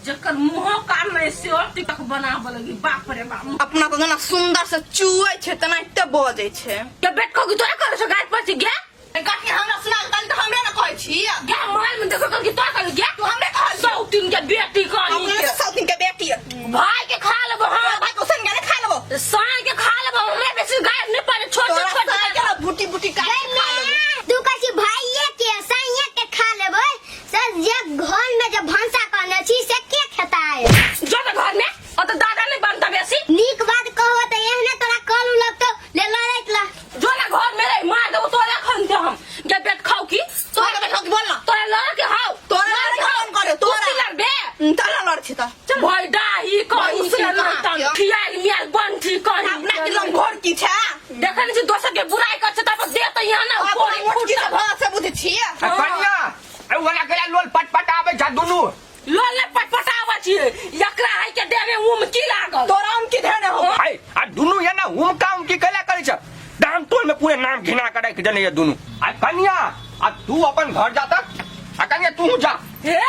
जकर मुंह काम में से और टिकक बनाब लगी बाप रे बाप। अपना तो जना सुंदर से चुए छे तना इते बजे छे के बेट को तोरा कर से गाय पर गे गाठी हमरा सुना तन तो हमरे न कहै छी गे मोबाइल में देखो कि तोरा कर गे तू हमरे कहै सौतीन के बेटी कहीं हमरे सौतीन के बेटी भाई के खा लेबो हां भाई को संग ने खा लेबो साई के खा लेबो हमरे बेसी गाय नहीं पड़े छोटे छोटे के बूटी बूटी काट के खा लेबो तू कहै छी भाईये के साईये के खा लेबो सर जे घर में जे भंसा करने छी से के खेताय जो तो घर में और तो दादा नहीं बनता बेसी नीक बात कहबो त एहने तोरा करू लगतो ले लड़ैत ला जो ना घर में रह मार देबो तोरा खनते हम के बेट खाओ की तोरा बेट खाओ की बोल ना तोरा लड़ के हाओ तोरा लड़ के कौन करे तोरा लड़बे तोरा लड़ छी त भाई दाही कहीं से लड़तन खियाल मियाल बनठी कहीं अपना के लम घर की छे देखन छी दोसर के बुराई कर छ त दे त यहां ना कोई फुटी से भात से बुझे छी कन्या ए वाला के लोल पटपट आवे छ दुनु लोले पटपटावा छी एकरा है के देवे उम की लागल तोरा हम की धेने हो भाई आ दुनु ये ना उम काम की कला करे छ दाम तोल में पूरे नाम घिना कर के जने ये दुनु आ कन्या आ तू अपन घर जाता आ कन्या तू जा हे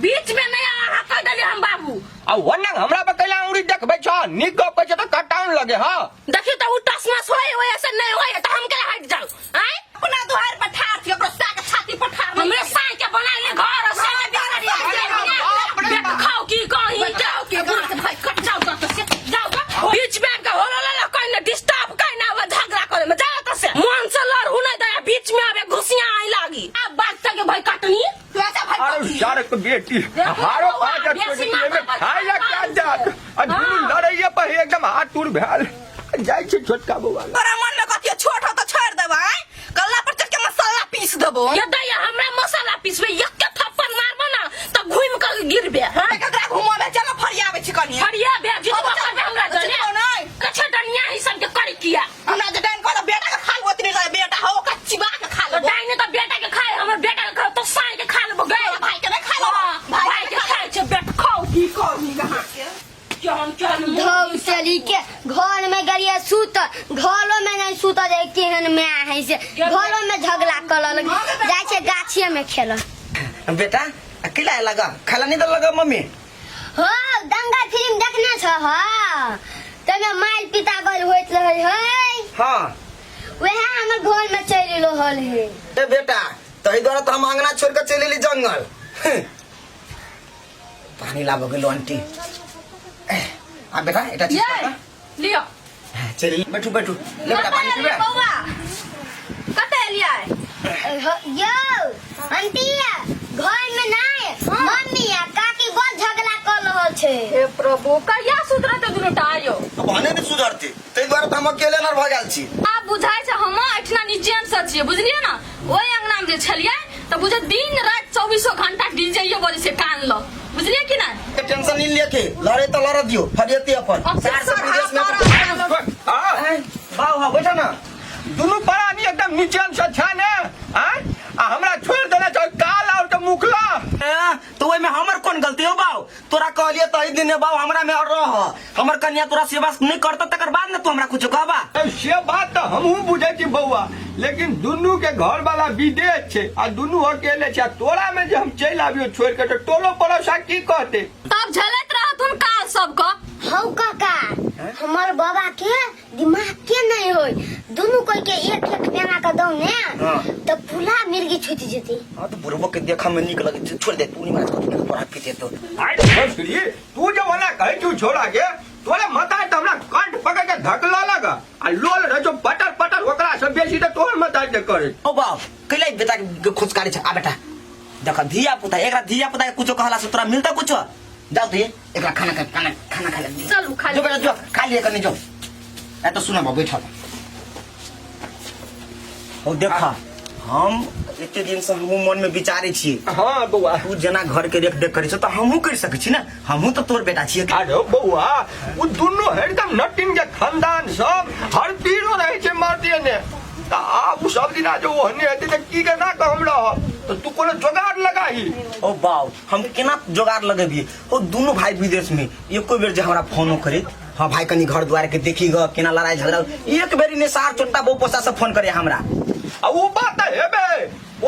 बीच में नहीं आ कर देले हम बाबू आ वन्ना हमरा बकला उड़ी देखबै छ निक गप कहै छ त कटाउन लगे हां देखि त उटस में सोई होय ऐसे नहीं होय त हम के हट जाऊ आय अपना दुहार पठार छी ओकरो साग छाती पठार हमरे साई के बनाइले घर से बेट खाओ की कहीं जाओ के भाई कट जाओ तो से जाओ तो बीच में का होला ला कोई न डिस्टर्ब कोई ना वो झगड़ा करे में जाओ तो से मन से लड़ हुने दया बीच में आवे घुसियां आई लागी अब बात तक भाई कटनी तू ऐसा भाई अरे यार को बेटी हारो पांच छोटी में खाइला क्या जात आ दुनु लड़ाइए पर एकदम हाथ टूट भेल जाय छी छोटका बउवा तोरा मन में कथि छोट हो तो छोड़ देबै कल्ला पर चढ़ के मसाला पीस देबो ये दया हमरा मसाला पीसबे एक के थप्पड़ मारबो ना त घुम के गिरबे हां एकरा घुमावे चलो फरियावे छी कनी फरिया बे जितबो करबे हमरा जने नहीं कछे डनिया ही सब के करी किया हमरा जे डाइन कहला बेटा के खा लो ओतनी जाय बेटा हो कच्ची बा के खा तो लो डाइने तो बेटा के खाए हमर बेटा के खाओ तो साई के खा लेबो गए भाई के नहीं खा लो भाई के खाए छे बेट खाओ की करनी कहां के चल चल धौ चली के घर में गरिया सूत घरों में नहीं सूत जाए केहन में है से घरों में झगड़ा करल जाय छे गाछिए में खेल बेटा अकेला लगा खाला नहीं तो लगा मम्मी हो दंगा फिल्म देखना छ ह तमे माइल पिता गल होइत रहे है हाँ वह हमर घर में चली रहल है ए बेटा तही द्वारा तो हम अंगना छोड़ कर चले ली जंगल पानी लाबो गेलो आंटी आ बेटा एटा चीज पकड़ लियो चल बैठू बैठू ले बेटा पानी पीबे बौआ कते लिया यो आंटी घर में नहीं मम्मी आ काकी बहुत झगड़ा कर रहल छे हे प्रभु कहिया सुधरते दुनुटा आयो अब हने नहीं सुधरती तही द्वारा तो हम अकेले न रह गेल छी आप बुझाय छ हम एठना निजेन से छिए बुझलिए ना ओय अंगना में जे छलिए त बुझे दिन रात 24 घंटा डीजे ये बजे से कान लो बुझलिए कि ना टेंशन नहीं लेके लड़े तो लड़ दियो फरियती अपन सार से विदेश में हां बाऊ हां बैठा ना दुनु परानी एकदम नीचन से छ ने हां आ हमरा छोड़ देना छ काल और तो मुखला तो ओय में हमर कोन गलती हो बाऊ तोरा कहलिए त ई दिन बाऊ हमरा में और रह हमर कन्या तोरा सेवा नहीं करत तकर बाद न तू हमरा कुछ कहबा से बात तो हमहू बुझे छी बउआ लेकिन दुनु के घर वाला विदेश छे आ दुनु अकेले छे तोरा में जे हम चल आबियो छोड़ के तो टोलो पड़ोसा की कहते तब झलत रहतुन काल सब को हौ काका हमर बाबा के दिमाग के नहीं होय दोनों कोई के एक एक पेना का दो ने तो फुला मिर्गी छूट जेती हां तो बुरबो के देखा में निक लगे छोड़ दे तू नहीं बात कर तोरा पीछे तो आई बसरी तू जो वाला कहे तू छोड़ा के तोरे मता त हमरा कंठ पकड़ के धकला लगा आ लोल रे जो पटर पटर ओकरा से बेसी त तोर मता के करे ओ बाऊ कैले बेटा के खुशकारी छ आ बेटा देखा धिया पुता एकरा धिया पुता के कुछ कहला से तोरा मिलता कुछ जाओ तो ये एकरा खाना खा ले चलू खा जो बेटा जो खा लिए करने जो ए तो सुना बा बैठा ओ देखा हम इतने दिन से हम मन में विचारे छी हां बउआ तू जना घर के देख देख करी छ त हमहू कर सकै छी ना हमहू तो तोर बेटा छिए अरे बउआ वो दुनु एकदम नटिन के खानदान सब हर तीनों रहे छे मारती ने ता आप सब दिना जो हने हते त की के ना कहम रह तो तू कोनो जुगाड़ लगाही ओ बाऊ हम केना जोगाड़ लगेबी ओ दोनों भाई विदेश में एको बेर जे हमरा फोन करे हां भाई कनी घर द्वार के देखी ग केना लड़ाई झगड़ा एक बेरी ने सार छोटा बो पोसा से फोन करे हमरा आ वो बात हेबे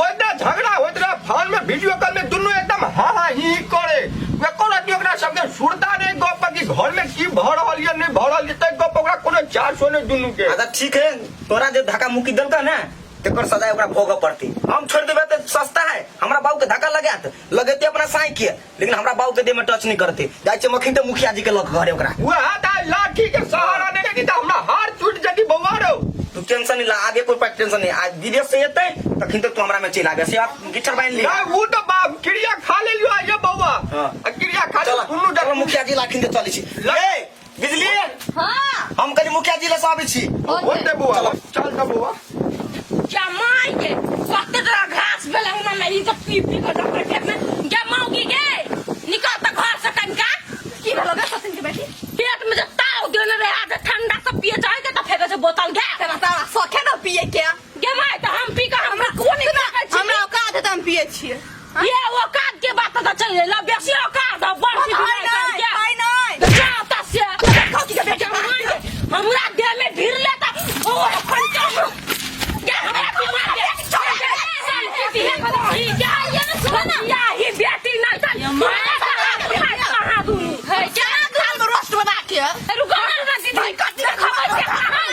ओदे झगड़ा होत रहा फोन में वीडियो कॉल में दुनु एकदम हा हा ही करे वे कोनो दियो बात सुने दुनू के। अच्छा ठीक है, तोरा जो धक्का मुक्की दल का ना तेकर सजा ओकरा भोग पड़ती। हम छोड़ देबे तो सस्ता है, हमरा बाबू के धक्का लगेते अपना साई के, लेकिन हमरा बाबू के देह में टच नहीं करते। जाय छै मखिन तो मुखिया जी के लग घरे ओकरा वह ता लाठी के सहारा ने नहीं तो हमरा हाथ टूट जती बउआ रो। तू टेंशन नहीं ला, आगे कोई टेंशन नहीं। आज विदेश से एते तखिन तक तू हमरा में चल आबे से आप गिठर बांध ली। नहीं वो तो बाप क्रिया खा ले लियो ये बउआ। हां क्रिया खा चल दुनू चल मुखिया जी लाखिन के चली छी। ए बिजली हाँ हम कनी मुखिया जी ले आबे छी। होते बउआ चल त बउआ। क्या माई के वक्त जरा घास बेला ना मेरी तो पीपी को डॉक्टर के में क्या माऊगी के निकल त घर से कनका की भेलो गे सचिन के बेटी? पेट में जब ताव देने रहे आज ठंडा सब पिए जाएगा तो फेंके से बोतल घे तेरा तारा सखे न पिए के। के माई तो हम पी का हमरा कोनी का हमरा औकात है त हम पिए छिए। ये औकात के बात तो चल ला बेसी औकात है बड़ सी नहीं नहीं जाता से खाती के बेटा हमरा देह में ढीर लेता और पंचा क्या हमरा को मार दे छोड़ दे क्या ये ना सुना या ही बेटी ना था कहां दूं है क्या हम रोस्ट बना के रुको ना दीदी कट खबर के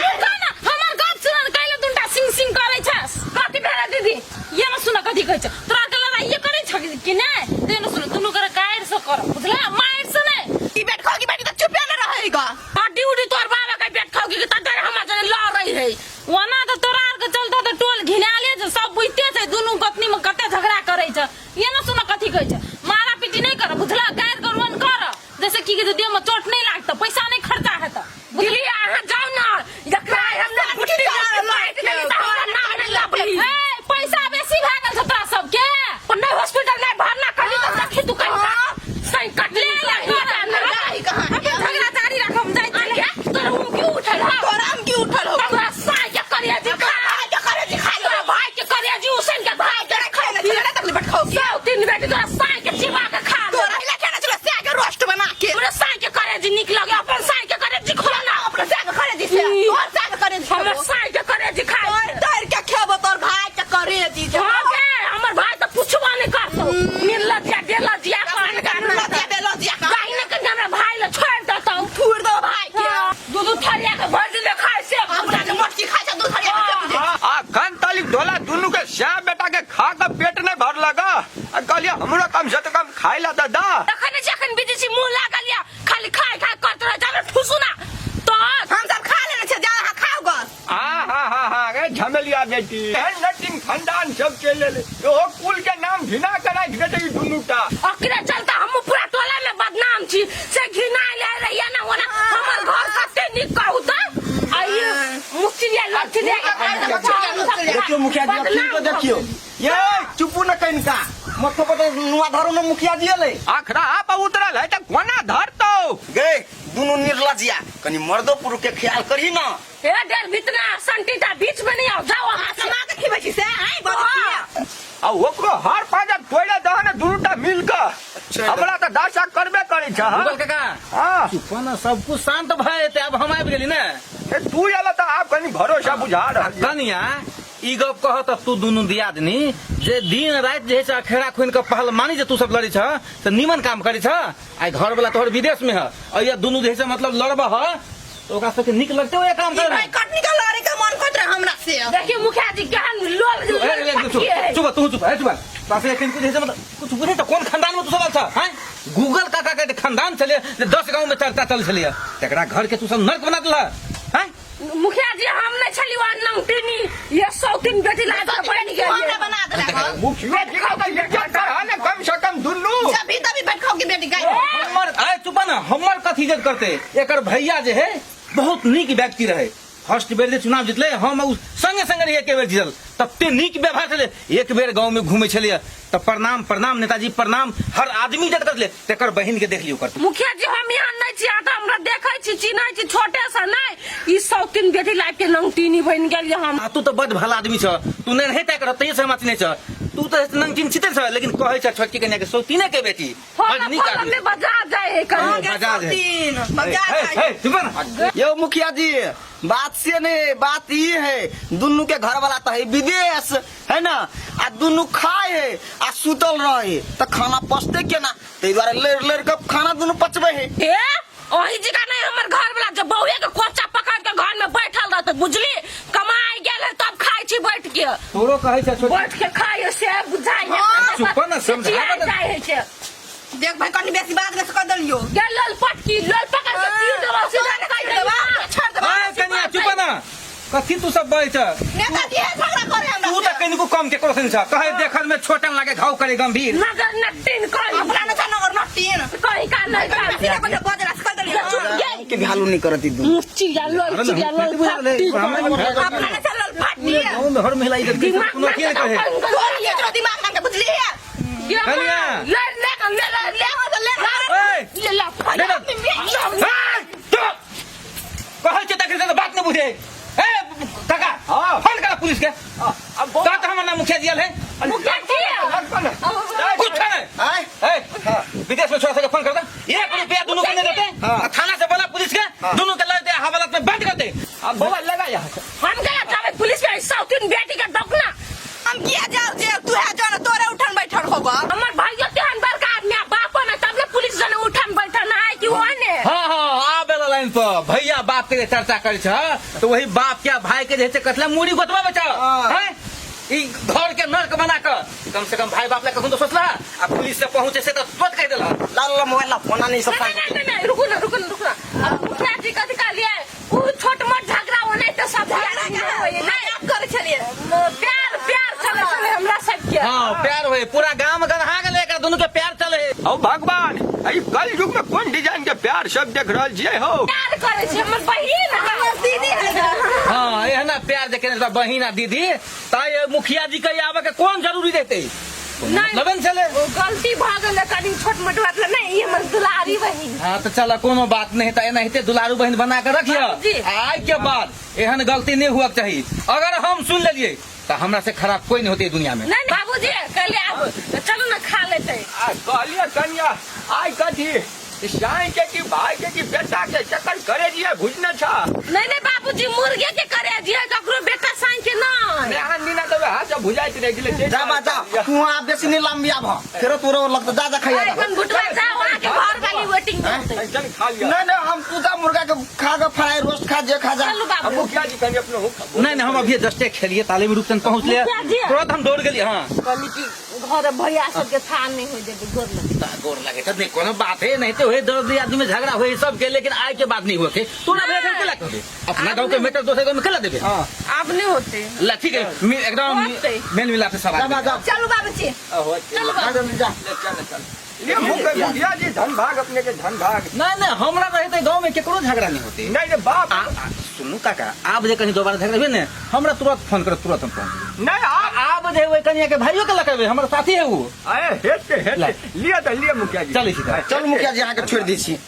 रुको ना हमर गप सुन काइले दुंटा सिंग सिंग करे छस कथि भेला दीदी ये ना सुना कथि कहै छ तोरा के लड़ा ये करे छ कि नै ते न सुन दुनु करे कायर से कर बुझला मार से नै ई बेट खाओगी बेटी तो चुप न रहेगा। हड्डी उडी तोर बाबा का पेट खाओगी कि तंदर हम जने ल रही है वना तो तोरा आर के चलता तो टोल घिनाले छ सब बुझते छ दुनु पत्नी में कते झगड़ा करे छ ये न सुना कथि कहै छ मारा पीटी नहीं कर बुझला कायर करवन कर जैसे की के देह में चोट नहीं लागत पैसा नहीं खर्चा है त दिल्ली आ जाओ ना जकरा हमने बुटी लाइट नहीं त हमरा ना नहीं लाबली ए पैसा बेसी भ गेल छ तोरा सब के पन्ने हॉस्पिटल में भरना कली त रखी तू कहीं सही कट ले नहीं कहां झगड़ा जारी रख हम जाई तोरा हम क्यों उठल हो तोरा हम की उठल हो? तोरा साई के करिया जी के करे दिखा तोरा भाई के करिया जी हुसैन के भाई के खाए न चले तक बेट खाओगी। सब तीन बेटी तोरा साई के चिबा के खा तोरा हिला के न चले से के रोस्ट बना के। तोरा साई के करिया जी निक लगे अपन साई के करिया जी खोला ना अपने से के करे दी से और से के करे दी हमर साई के करिया जी खा और डर के खेबो तोर भाई के करे दी जे। हो गे हमर भाई तो पूछबा नहीं करतो मिलला दिया देला दिया कान कान लतिया बेलो दिया का काहे न के हमरा भाई ले छोड़ देता फूर दो भाई के। दूध थरिया के भर दे खाए से हमरा ने मटकी खाए छ दूध हरिया के तुझे। आ कान ताली ढोला दुनू के श्याम बेटा के खा के पेट नहीं भर लगा। कहलिए हमरो कम से कम खाई ला दा। तखन जखन विदेशी मुंह लागलिया खाली खाए खाए करत रह जाने ठुसुना तो हम सब खा लेने छ जा खाओ ग। हाँ गे झमेलिया बेटी नटिंग खानदान सब चले ले ओ कुल के नाम घिना कराई बेटी दुनू टा। अकरे चलता हम पूरा टोला में बदनाम छी से घिना ले रहिया ना ओना हमर घर कते निक कहू त आइए मुखिया लठिया देखियो मुखिया जी फिर तो देखियो ये चुपू न कइनका मत पते नुआ धरो न मुखिया जी ले आखरा आप उतरल है त कोना धरतो गे दुनु निर्लजिया कनी मर्दो पुरुष के ख्याल करी ना। ए डेर भीतना संटीटा बीच में नहीं आओ जाओ हाथ समा के खिबै छी से आई बड़ आ ओकरो हर पाजा तोड़े दहने दुनू टा मिल के हमरा त दासा करबे करी छ। गूगल काका हां चुपन सब कुछ शांत भए जेते अब हम आबि गेली ने तू एला त आप कनी भरोसा बुझा रहल कनिया ई गप कह त तू दुनु दियादनी जे दिन रात जे छ खेड़ा खुइन के पहल मानी जे तू सब लड़ी छ त निमन काम करी छ आई घर वाला तोहर विदेश में है और ये दुनु जे छ मतलब लड़ब ह तो ओकरा सबके निक लगते हो ये काम कर भाई कट निकल लड़े के मन करत रहे हमरा से। देखिए मुखिया जी केहन लोग चुप तू चुप है चुप पास लेकिन कुछ ऐसे मतलब कुछ बुझे तो कौन खानदान में तू सब अच्छा हैं गूगल काका के खानदान चले 10 गांव में चलता चल चलिए तेकरा घर के तू सब नर्क बना देला हैं मुखिया जी हम नहीं छली वा नंगटिनी ये सौतीन बेटी लाग के बन गई हमरा बना देला हो। मुखिया जी का इज्जत कर कम से कम दुनू जब तभी बैठ खाओगी बेटी गाय। हमर आए चुप ना हमर कथी इज्जत करते एकर भैया जे है बहुत नीक व्यक्ति रहे फर्स्ट बेर जे चुनाव जीतले हम संगे संगे रही एक बेर जीतल तते नीक व्यवहार छले एक बेर गांव में घूमे छलिए त प्रणाम प्रणाम नेताजी प्रणाम हर आदमी इज्जत करले तेकर बहिन के देख लियो कर मुखिया जी हम यहाँ नहीं छी आता हमरा देखै छी चिन्है छी छोटे सा नहीं ई सौतीन बेटी लाग के नंगटिनी बन गेल हम तू तो बड़ भला आदमी छ तू नहीं रहता कर तई से मत नहीं छ तू तो नंगटिन छिते छ लेकिन कहै छ छोटकी कन्या के सौतीने के बेटी बड़ नीक आदमी में बजा जाए कहीं बजा दे। तीन मजा हे चुप ना यो मुखिया जी बात से ने बात ये है दुनू के घर वाला तो है विदेश है ना आ दुनू खाए है आ सुतल रहे तो खाना पचते केना ते द्वारा लेर लेर के खाना दुनू पचबे है। ए ओही जगह नहीं हमर घर वाला जब बउए के कोचा पकड़ के घर में बुझली कमाई गेल तब खाई छी बैठ के तोरो कहै छै छोट बैठ के खाई से बुझाई चुप न समझा जाए छै देख भाई कनी बेसी बात में से कर दलियो गेल लल पटकी लल पकड़ के तीर देलो सीधा कह देबा छोड़ दे ए कन्या चुप न कथी तू सब बैठ नेता जी है झगड़ा करे हमरा तू त कनिको कम के करोसन छ कहे देखल में छोटन लागे घाव करे गंभीर नगर नटिन कही अपना न नगर नटीन कही का नहीं का सीधा बजे बजरा से कर दलियो के भालू नहीं करती तू मुच्ची लल फटी अपना न चलल फाटी गांव में हर महिला इज्जत के कोनो के कहे तोर ये तो दिमाग काम के बुझली है कन्या ले ए ला कहै छै तखन से बात न बुझे ए काका फोन करा पुलिस के अब बात हमर नाम मुखिया दियल है कुछ नहीं ए विदेश में छोड़ सके फोन कर दे 1 रुपया दोनों को नहीं देते थाना से बोला पुलिस के दोनों के ले दे हवालात में बंद कर दे अब मोबाइल लगा यहाँ हम गया जावे पुलिस के साउथिन बेटी का डकना हम किया जाओ जे तू है जो न तोरे उठन बैठन होबा हमर भाई तेहन बड़का आदमी बाप न तब पुलिस जने उठन बैठन है कि ओने हाँ आ बेला लाइन पर भैया बाप के चर्चा करे छ तो वही बाप क्या भाई के जैसे कतला मुड़ी गोतवा बचा हैं ई घर के नर्क बना कर कम से कम भाई बाप ले कखन तो सोचला आ पुलिस से पहुंचे से तो तुरंत कह देला लाल मोबाइल ला फोन नहीं सब नहीं रुको ना मुखिया जी का दिखा लिया वो छोट मोट झगड़ा होने तो सब नहीं आप करे छलिए प्यार चले हमरा सबके हाँ प्यार होए पूरा गांव गधा के लेकर दोनों के प्यार चले ओ भगवान आई कल युग में कौन डिजाइन के प्यार सब देख रहल छियै हो प्यार करे छै हमर बहिन हमर दीदी है हाँ ये है ना प्यार देखे ना बहिन आ दीदी ताई मुखिया जी के आवे के कौन जरूरी देते नहीं लगन चले वो गलती भागल कनी छोट मोट बात नहीं ये हमर दुलारी बहिन हाँ तो चला कोनो बात नहीं तो नहीं दुलारू बहन बना कर जी। रखिए आज के बाद एहन गलती नहीं हुआ चाहिए अगर हम सुन लेलिए तो हमरा से खराब कोई नहीं होती दुनिया में नहीं बाबूजी कल आप चलो ना खा लेते कहलिए कन्या आई कथी साई के की भाई के की बेटा के चक्कर करे दिए भुजने छा नहीं बाबूजी मुर्गे के करे दिए ककरो बेटा साइन के ना नेहान दिना तो हाथ से भुजाइत रह गेले जा बाजा तू आ बेसी नहीं लंबिया भ फेरो तोरो लगता जा जा खाइया एकदम बुटवा जा वहां के घर वाली वेटिंग करते चल खा लिया नहीं हम पूजा मुर्गा के खा के फ्राई रोस्ट खा जे खा जा चलो अब बाबू मुखिया जी कहीं अपने हो नहीं हम अभी जस्टे खेलिए ताले में रुकन पहुँच लिया मुखिया जी। तुरंत हम दौड़ गए हाँ कहली कि घर भैया सब के था नहीं हो जेबे गोर लगे गोर लगे तो नहीं कोनो बात है नहीं तो दर्द आदमी में झगड़ा हुए सब के लेकिन आज के बात नहीं हुए तू ना अपना गाँव के मेटर दूसरे गाँव में खेला देवे आप नहीं होते ला ठीक है एकदम मेल मिला के सब चलो बाबूजी चलो बाबू जा ये मुखिया जी धन भाग अपने के धन भाग नहीं हमरा रहते गाँव में केकरो झगड़ा नहीं होती नहीं रे बाप सुनू काका आप जे कहीं दोबारा झगड़ा हुए ने हमरा तुरंत फोन कर तुरंत हम पहुंच नहीं आप जे हुए कन्या के भाइयों के लगे हमारे साथी है वो आए हेते लिया तो लिया मुखिया जी चलिए सीधा चल मुखिया जी आके छोड़ दी छी